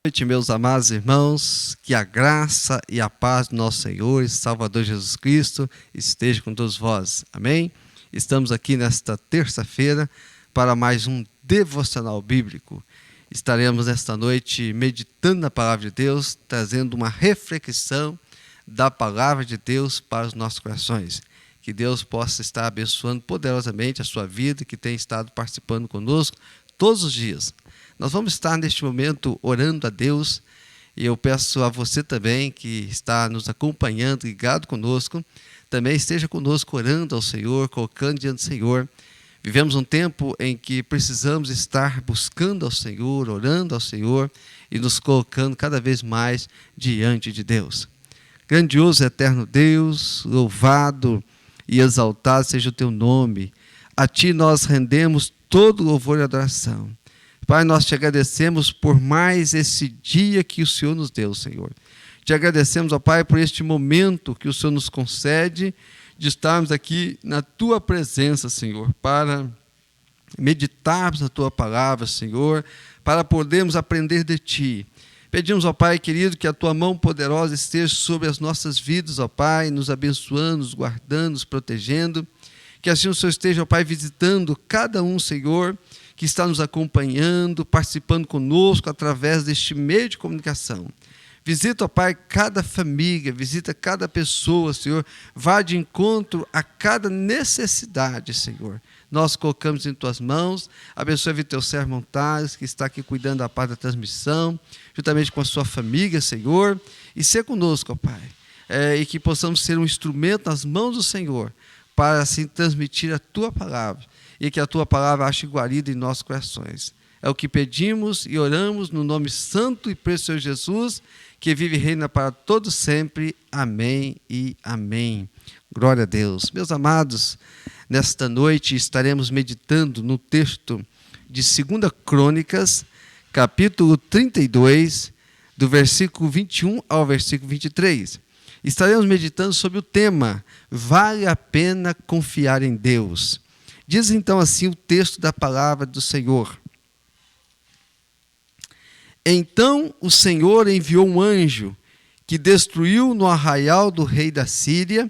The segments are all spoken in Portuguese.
Boa noite, meus amados irmãos, que a graça e a paz do nosso Senhor e Salvador Jesus Cristo esteja com todos vós, amém? Estamos aqui nesta terça-feira para mais um devocional bíblico. Estaremos nesta noite meditando na palavra de Deus, trazendo uma reflexão da palavra de Deus para os nossos corações. Que Deus possa estar abençoando poderosamente a sua vida, que tem estado participando conosco todos os dias. Nós vamos estar neste momento orando a Deus e eu peço a você também que está nos acompanhando, ligado conosco, também esteja conosco orando ao Senhor, colocando diante do Senhor. Vivemos um tempo em que precisamos estar buscando ao Senhor, orando ao Senhor e nos colocando cada vez mais diante de Deus. Grandioso e eterno Deus, louvado e exaltado seja o teu nome. A ti nós rendemos todo louvor e adoração. Pai, nós te agradecemos por mais esse dia que o Senhor nos deu, Senhor. Te agradecemos, ó Pai, por este momento que o Senhor nos concede de estarmos aqui na Tua presença, Senhor, para meditarmos na Tua palavra, Senhor, para podermos aprender de Ti. Pedimos, ó Pai querido, que a Tua mão poderosa esteja sobre as nossas vidas, ó Pai, nos abençoando, nos guardando, nos protegendo. Que assim o Senhor esteja, ó Pai, visitando cada um, Senhor, que está nos acompanhando, participando conosco através deste meio de comunicação. Visita, ó Pai, cada família, visita cada pessoa, Senhor. Vá de encontro a cada necessidade, Senhor. Nós colocamos em Tuas mãos, abençoe o teu servo Montares, que está aqui cuidando da parte da transmissão, juntamente com a sua família, Senhor, e ser conosco, ó Pai, e que possamos ser um instrumento nas mãos do Senhor, para assim transmitir a Tua palavra, e que a Tua palavra ache guarida em nossos corações. É o que pedimos e oramos no nome santo e precioso de Jesus, que vive e reina para todos sempre. Amém e amém. Glória a Deus. Meus amados, nesta noite estaremos meditando no texto de 2 Crônicas, capítulo 32, do versículo 21 ao versículo 23. Estaremos meditando sobre o tema, vale a pena confiar em Deus. Diz então assim o texto da palavra do Senhor. Então o Senhor enviou um anjo que destruiu no arraial do rei da Síria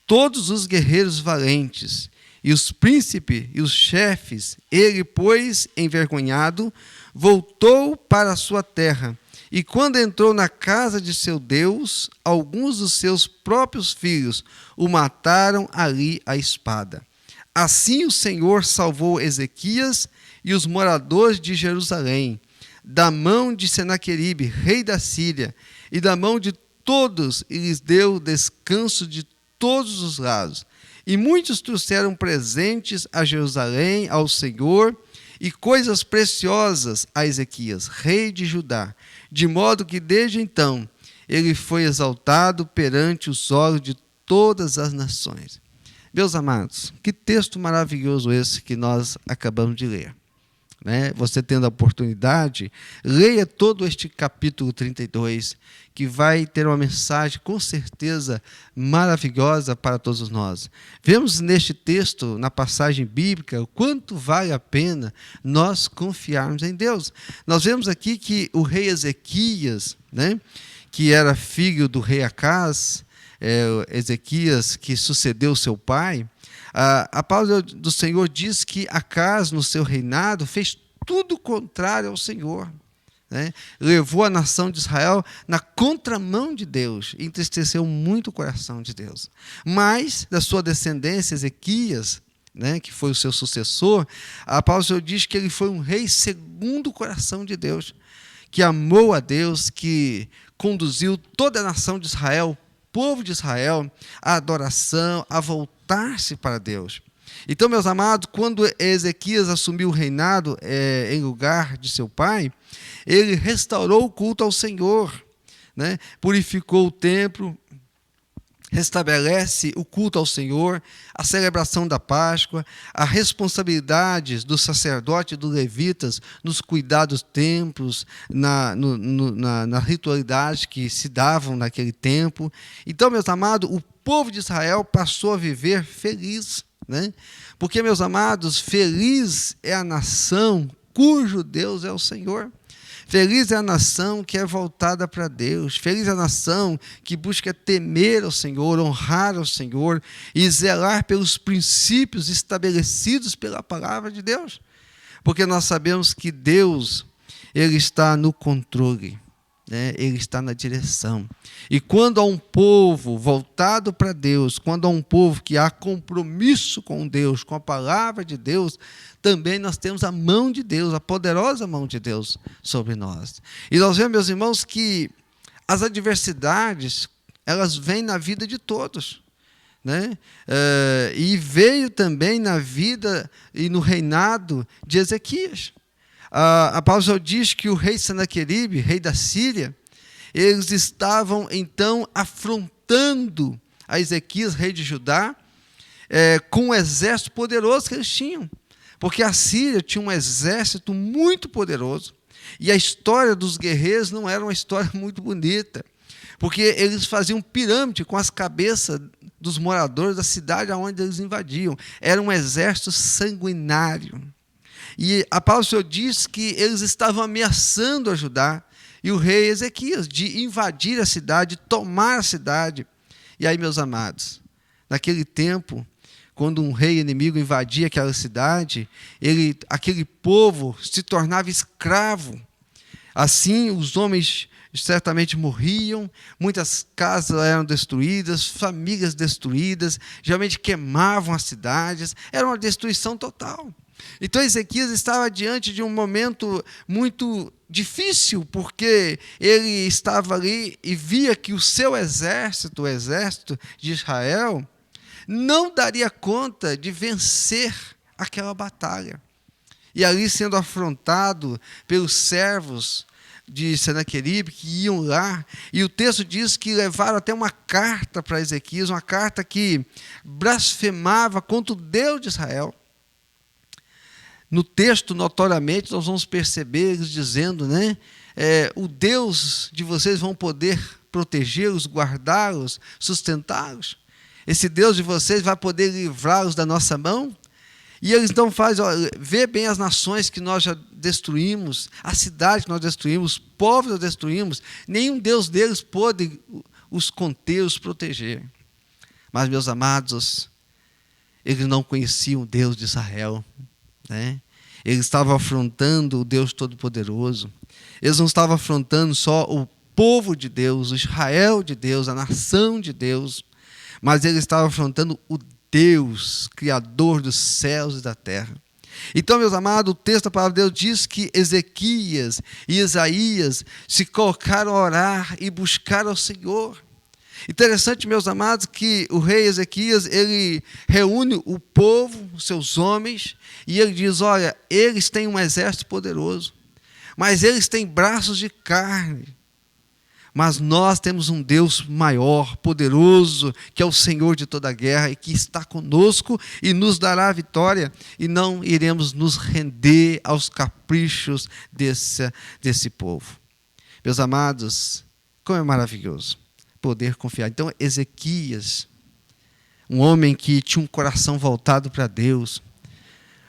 todos os guerreiros valentes e os príncipes e os chefes. Ele, pois, envergonhado, voltou para a sua terra. E quando entrou na casa de seu Deus, alguns dos seus próprios filhos o mataram ali à espada. Assim o Senhor salvou Ezequias e os moradores de Jerusalém, da mão de Senaqueribe, rei da Síria, e da mão de todos, e lhes deu descanso de todos os lados. E muitos trouxeram presentes a Jerusalém, ao Senhor, e coisas preciosas a Ezequias, rei de Judá, de modo que desde então ele foi exaltado perante os olhos de todas as nações. Meus amados, que texto maravilhoso esse que nós acabamos de ler. Você tendo a oportunidade, leia todo este capítulo 32, que vai ter uma mensagem com certeza maravilhosa para todos nós. Vemos neste texto, na passagem bíblica, o quanto vale a pena nós confiarmos em Deus. Nós vemos aqui que o rei Ezequias, que era filho do rei Acaz, Ezequias que sucedeu seu pai, a palavra do Senhor diz que Acaz, no seu reinado, fez tudo contrário ao Senhor. Levou a nação de Israel na contramão de Deus, entristeceu muito o coração de Deus. Mas, da sua descendência, Ezequias, que foi o seu sucessor, a palavra do Senhor diz que ele foi um rei segundo o coração de Deus, que amou a Deus, que conduziu toda a nação de Israel, povo de Israel, a adoração, a voltar-se para Deus. Então, meus amados, quando Ezequias assumiu o reinado em lugar de seu pai, ele restaurou o culto ao Senhor, purificou o templo, restabelece o culto ao Senhor, a celebração da Páscoa, as responsabilidades dos sacerdotes e dos levitas nos cuidados dos templos, na ritualidade que se davam naquele tempo. Então, meus amados, o povo de Israel passou a viver feliz, porque, meus amados, feliz é a nação cujo Deus é o Senhor. Feliz é a nação que é voltada para Deus. Feliz é a nação que busca temer ao Senhor, honrar ao Senhor e zelar pelos princípios estabelecidos pela palavra de Deus. Porque nós sabemos que Deus, Ele está no controle, né? Ele está na direção. E quando há um povo voltado para Deus, quando há um povo que há compromisso com Deus, com a palavra de Deus, também nós temos a mão de Deus, a poderosa mão de Deus sobre nós. E nós vemos, meus irmãos, que as adversidades, elas vêm na vida de todos, né? E veio também na vida e no reinado de Ezequias. A palavra diz que o rei Senaqueribe, rei da Síria, eles estavam então afrontando a Ezequias, rei de Judá, com um exército poderoso que eles tinham. Porque a Síria tinha um exército muito poderoso. E a história dos guerreiros não era uma história muito bonita. Porque eles faziam pirâmide com as cabeças dos moradores da cidade onde eles invadiam. Era um exército sanguinário. E a palavra do Senhor diz que eles estavam ameaçando a Judá e o rei Ezequias de invadir a cidade, tomar a cidade. E aí, meus amados, naquele tempo, quando um rei inimigo invadia aquela cidade, aquele povo se tornava escravo. Assim, os homens certamente morriam, muitas casas eram destruídas, famílias destruídas, geralmente queimavam as cidades, era uma destruição total. Então Ezequias estava diante de um momento muito difícil, porque ele estava ali e via que o seu exército, o exército de Israel, não daria conta de vencer aquela batalha. E ali sendo afrontado pelos servos de Senaqueribe que iam lá, e o texto diz que levaram até uma carta para Ezequias, uma carta que blasfemava contra o Deus de Israel. No texto, notoriamente, nós vamos perceber eles dizendo, né, o Deus de vocês vão poder protegê-los, guardá-los, sustentá-los. Esse Deus de vocês vai poder livrá-los da nossa mão. E eles então fazem, vê bem as nações que nós já destruímos, a cidade que nós destruímos, os povos que nós destruímos, nenhum Deus deles pôde os conter, os proteger. Mas, meus amados, eles não conheciam o Deus de Israel, né? Eles estavam afrontando o Deus Todo-Poderoso. Eles não estavam afrontando só o povo de Deus, o Israel de Deus, a nação de Deus, mas eles estavam afrontando o Deus, Criador dos céus e da terra. Então, meus amados, o texto da palavra de Deus diz que Ezequias e Isaías se colocaram a orar e buscar ao Senhor. Interessante, meus amados, que o rei Ezequias, ele reúne o povo, os seus homens, e ele diz, olha, eles têm um exército poderoso, mas eles têm braços de carne. Mas nós temos um Deus maior, poderoso, que é o Senhor de toda a guerra e que está conosco e nos dará a vitória, e não iremos nos render aos caprichos desse povo. Meus amados, como é maravilhoso poder confiar. Então, Ezequias, um homem que tinha um coração voltado para Deus,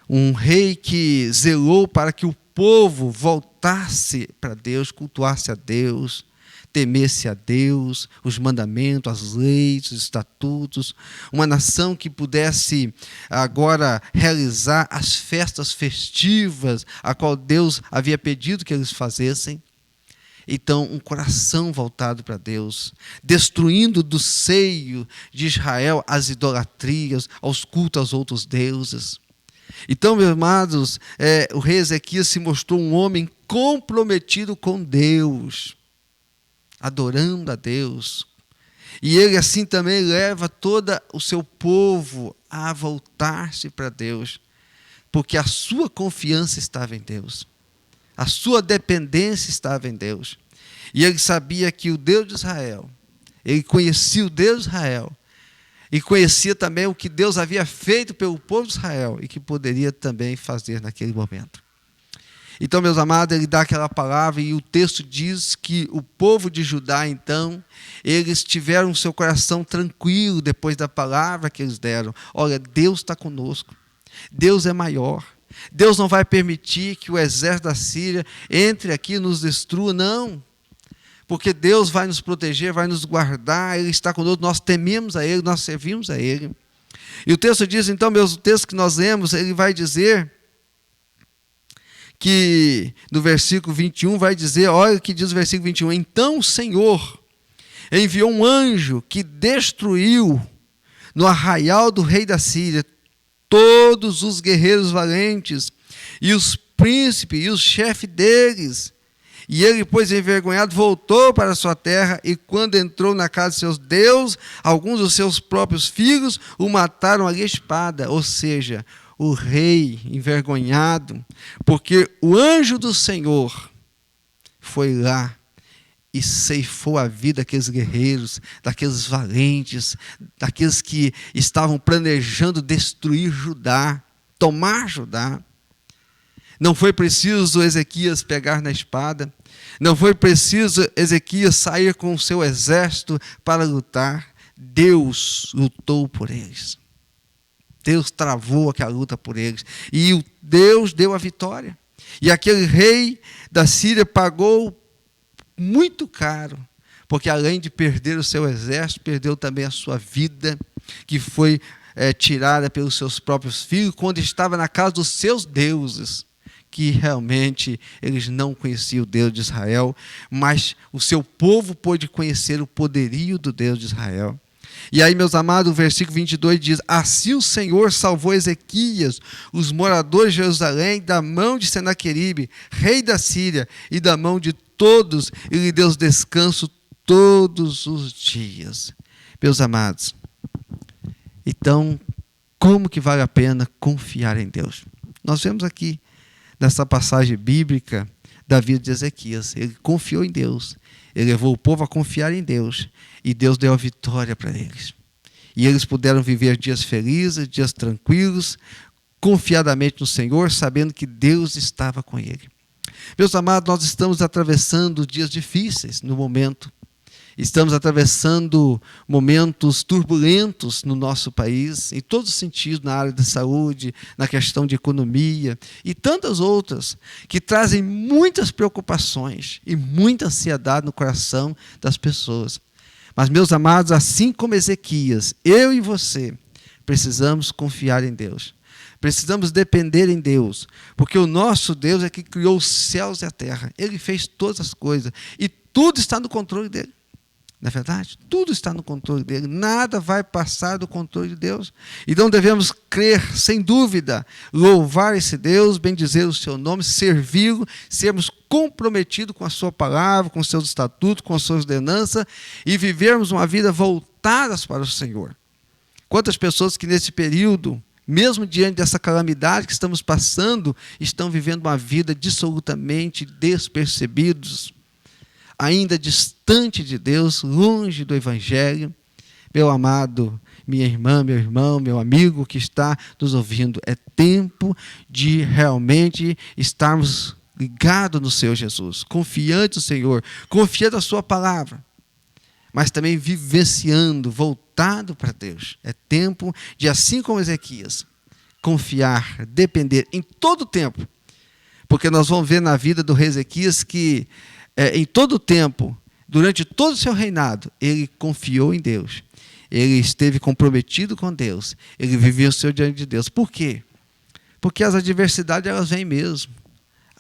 um rei que zelou para que o povo voltasse para Deus, cultuasse a Deus, temesse a Deus, os mandamentos, as leis, os estatutos, uma nação que pudesse agora realizar as festas festivas, a qual Deus havia pedido que eles fizessem. Então, um coração voltado para Deus, destruindo do seio de Israel as idolatrias, aos cultos aos outros deuses. Então, meus amados, o rei Ezequias se mostrou um homem comprometido com Deus, adorando a Deus. E ele assim também leva todo o seu povo a voltar-se para Deus, porque a sua confiança estava em Deus, a sua dependência estava em Deus. E ele sabia que o Deus de Israel, ele conhecia o Deus de Israel, e conhecia também o que Deus havia feito pelo povo de Israel, e que poderia também fazer naquele momento. Então, meus amados, ele dá aquela palavra, e o texto diz que o povo de Judá, então, eles tiveram o seu coração tranquilo depois da palavra que eles deram. Olha, Deus está conosco, Deus é maior, Deus não vai permitir que o exército da Síria entre aqui e nos destrua, não. Porque Deus vai nos proteger, vai nos guardar, Ele está conosco, nós tememos a Ele, nós servimos a Ele. E o texto diz, então, o texto que nós lemos, ele vai dizer que, no versículo 21, vai dizer, olha o que diz o versículo 21, então o Senhor enviou um anjo que destruiu no arraial do rei da Síria todos os guerreiros valentes, e os príncipes, e os chefes deles. E ele, pois envergonhado, voltou para a sua terra, e quando entrou na casa de seus deuses, alguns dos seus próprios filhos o mataram à espada. Ou seja, o rei envergonhado, porque o anjo do Senhor foi lá e ceifou a vida daqueles guerreiros, daqueles valentes, daqueles que estavam planejando destruir Judá, tomar Judá. Não foi preciso Ezequias pegar na espada, não foi preciso Ezequias sair com o seu exército para lutar. Deus lutou por eles. Deus travou aquela luta por eles. E Deus deu a vitória. E aquele rei da Síria pagou muito caro, porque além de perder o seu exército, perdeu também a sua vida, que foi tirada pelos seus próprios filhos, quando estava na casa dos seus deuses, que realmente eles não conheciam o Deus de Israel, mas o seu povo pôde conhecer o poderio do Deus de Israel. E aí, meus amados, o versículo 22 diz, assim o Senhor salvou Ezequias, os moradores de Jerusalém, da mão de Senaqueribe, rei da Síria, e da mão de todos, e lhe deu descanso todos os dias. Meus amados, então, como que vale a pena confiar em Deus? Nós vemos aqui, nessa passagem bíblica da vida de Ezequias, ele confiou em Deus, ele levou o povo a confiar em Deus, e Deus deu a vitória para eles. E eles puderam viver dias felizes, dias tranquilos, confiadamente no Senhor, sabendo que Deus estava com ele. Meus amados, nós estamos atravessando dias difíceis no momento. Estamos atravessando momentos turbulentos no nosso país, em todos os sentidos, na área da saúde, na questão de economia e tantas outras, que trazem muitas preocupações e muita ansiedade no coração das pessoas. Mas, meus amados, assim como Ezequias, eu e você precisamos confiar em Deus. Precisamos depender em Deus, porque o nosso Deus é que criou os céus e a terra. Ele fez todas as coisas e tudo está no controle dele. Não é verdade? Tudo está no controle dele. Nada vai passar do controle de Deus. Então devemos crer, sem dúvida, louvar esse Deus, bendizer o seu nome, servi-lo, sermos comprometidos com a sua palavra, com os seus estatutos, com as suas ordenanças e vivermos uma vida voltadas para o Senhor. Quantas pessoas que nesse período, mesmo diante dessa calamidade que estamos passando, estão vivendo uma vida absolutamente despercebidos, ainda distante de Deus, longe do Evangelho. Meu amado, minha irmã, meu irmão, meu amigo que está nos ouvindo, é tempo de realmente estarmos ligados no Senhor Jesus, confiantes no Senhor, confiando na sua palavra, mas também vivenciando, voltado para Deus. É tempo de, assim como Ezequias, confiar, depender em todo o tempo, porque nós vamos ver na vida do rei Ezequias que em todo o tempo, durante todo o seu reinado, ele confiou em Deus. Ele esteve comprometido com Deus. Ele vivia o seu diante de Deus. Por quê? Porque as adversidades, elas vêm mesmo.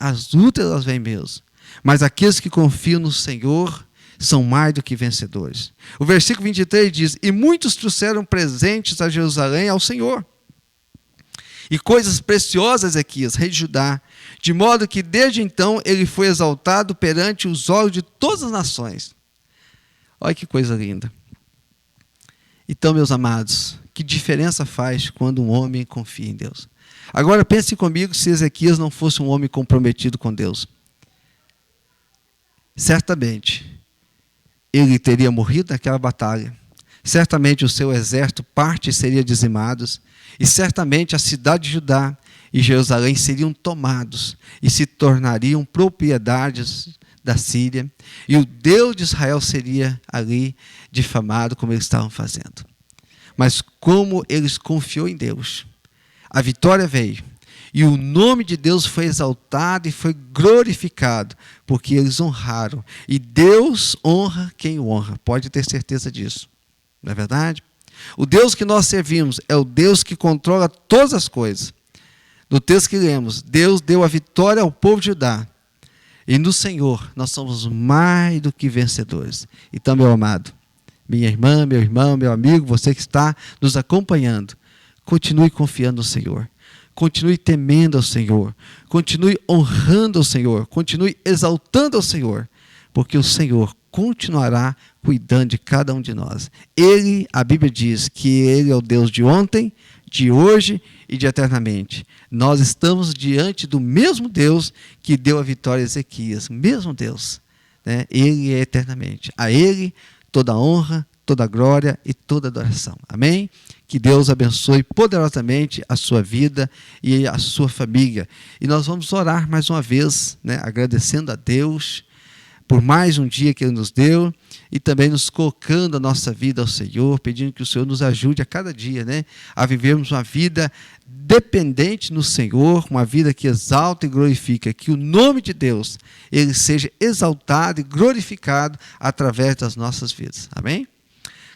As lutas, elas vêm mesmo. Mas aqueles que confiam no Senhor são mais do que vencedores. O versículo 23 diz, e muitos trouxeram presentes a Jerusalém ao Senhor, e coisas preciosas, Ezequias, rei de Judá, de modo que desde então ele foi exaltado perante os olhos de todas as nações. Olha que coisa linda. Então, meus amados, que diferença faz quando um homem confia em Deus? Agora pense comigo se Ezequias não fosse um homem comprometido com Deus. Certamente, ele teria morrido naquela batalha. Certamente o seu exército, parte seria dizimados, e certamente a cidade de Judá e Jerusalém seriam tomados e se tornariam propriedades da Síria, e o Deus de Israel seria ali difamado, como eles estavam fazendo. Mas como eles confiou em Deus, a vitória veio, E o nome de Deus foi exaltado e foi glorificado, porque eles honraram. E Deus honra quem o honra. Pode ter certeza disso. Não é verdade? O Deus que nós servimos é o Deus que controla todas as coisas. No texto que lemos, Deus deu a vitória ao povo de Judá. E no Senhor nós somos mais do que vencedores. Então, meu amado, minha irmã, meu irmão, meu amigo, você que está nos acompanhando, continue confiando no Senhor. Continue temendo ao Senhor. Continue honrando ao Senhor. Continue exaltando ao Senhor. Porque o Senhor continuará cuidando de cada um de nós. Ele, a Bíblia diz que Ele é o Deus de ontem, de hoje e de eternamente. Nós estamos diante do mesmo Deus que deu a vitória a Ezequias. Mesmo Deus. Né? Ele é eternamente. A Ele toda a honra, toda a glória e toda a adoração. Amém? Que Deus abençoe poderosamente a sua vida e a sua família. E nós vamos orar mais uma vez, né, agradecendo a Deus por mais um dia que Ele nos deu e também nos colocando a nossa vida ao Senhor, pedindo que o Senhor nos ajude a cada dia, né, a vivermos uma vida dependente no Senhor, uma vida que exalta e glorifica, que o nome de Deus Ele seja exaltado e glorificado através das nossas vidas. Amém?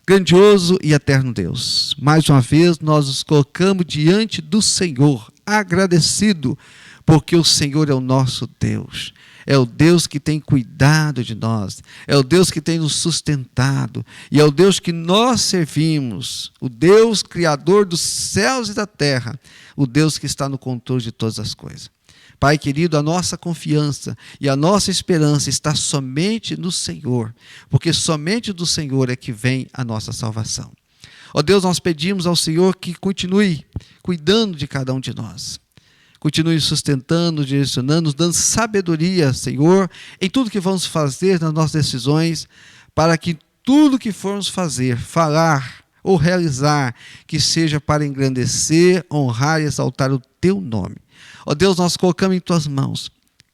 Grandioso e eterno Deus, mais uma vez nós nos colocamos diante do Senhor, agradecido, porque o Senhor é o nosso Deus. É o Deus que tem cuidado de nós, é o Deus que tem nos sustentado, e é o Deus que nós servimos, o Deus criador dos céus e da terra, o Deus que está no controle de todas as coisas. Pai querido, a nossa confiança e a nossa esperança está somente no Senhor, porque somente do Senhor é que vem a nossa salvação. Ó Deus, nós pedimos ao Senhor que continue cuidando de cada um de nós. Continue sustentando, direcionando, nos dando sabedoria, Senhor, em tudo que vamos fazer, nas nossas decisões, para que tudo que formos fazer, falar ou realizar, que seja para engrandecer, honrar e exaltar o Teu nome. Ó Deus, nós colocamos em Tuas mãos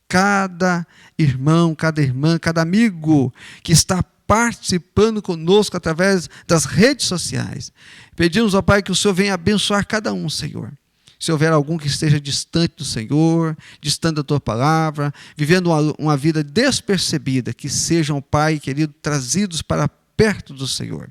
cada irmão, cada irmã, cada amigo que está participando conosco através das redes sociais. Pedimos, ó Pai, que o Senhor venha abençoar cada um, Senhor. Se houver algum que esteja distante do Senhor, distante da Tua palavra, vivendo uma vida despercebida, que sejam, Pai querido, trazidos para perto do Senhor.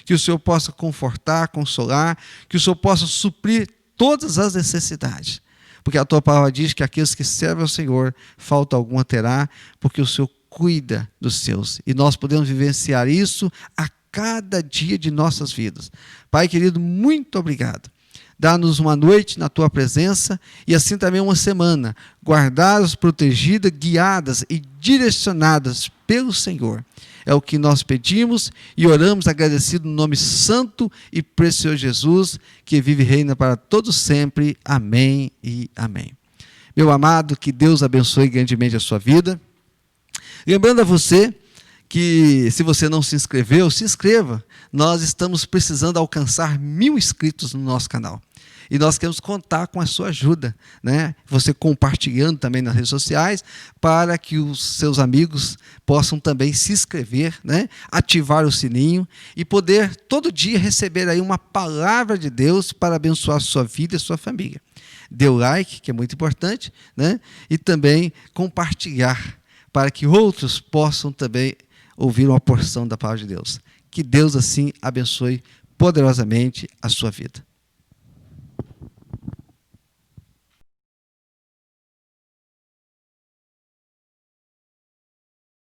Que o Senhor possa confortar, consolar, que o Senhor possa suprir todas as necessidades. Porque a Tua palavra diz que aqueles que servem ao Senhor, falta alguma terá, porque o Senhor cuida dos seus. E nós podemos vivenciar isso a cada dia de nossas vidas. Pai querido, muito obrigado. Dá-nos uma noite na Tua presença e assim também uma semana, guardadas, protegidas, guiadas e direcionadas pelo Senhor. É o que nós pedimos e oramos agradecido no nome santo e precioso Jesus, que vive e reina para todos sempre. Amém e amém. Meu amado, que Deus abençoe grandemente a sua vida. Lembrando a você que se você não se inscreveu, se inscreva. Nós estamos precisando alcançar 1000 inscritos no nosso canal. E nós queremos contar com a sua ajuda, né? Você compartilhando também nas redes sociais, para que os seus amigos possam também se inscrever, né? Ativar o sininho e poder todo dia receber aí uma palavra de Deus para abençoar a sua vida e a sua família. Dê o like, que é muito importante, né? E também compartilhar, para que outros possam também ouvir uma porção da palavra de Deus. Que Deus assim abençoe poderosamente a sua vida.